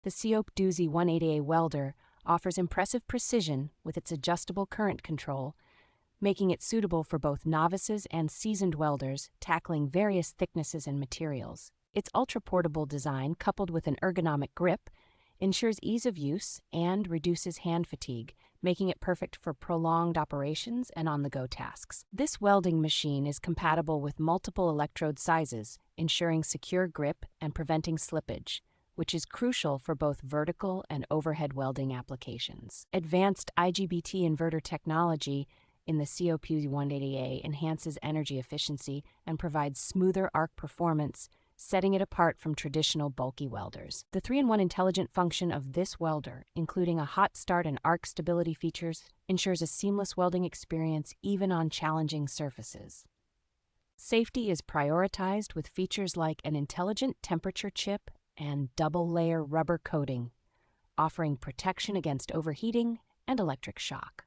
The COPDUZI 180A Welder offers impressive precision with its adjustable current control, making it suitable for both novices and seasoned welders tackling various thicknesses and materials. Its ultra-portable design, coupled with an ergonomic grip, ensures ease of use and reduces hand fatigue, making it perfect for prolonged operations and on-the-go tasks. This welding machine is compatible with multiple electrode sizes, ensuring secure grip and preventing slippage, which is crucial for both vertical and overhead welding applications. Advanced IGBT inverter technology in the COPDUZI 180A enhances energy efficiency and provides smoother arc performance, setting it apart from traditional bulky welders. The 3-in-1 intelligent function of this welder, including a hot start and arc stability features, ensures a seamless welding experience even on challenging surfaces. Safety is prioritized with features like an intelligent temperature chip and double-layer rubber coating, offering protection against overheating and electric shock.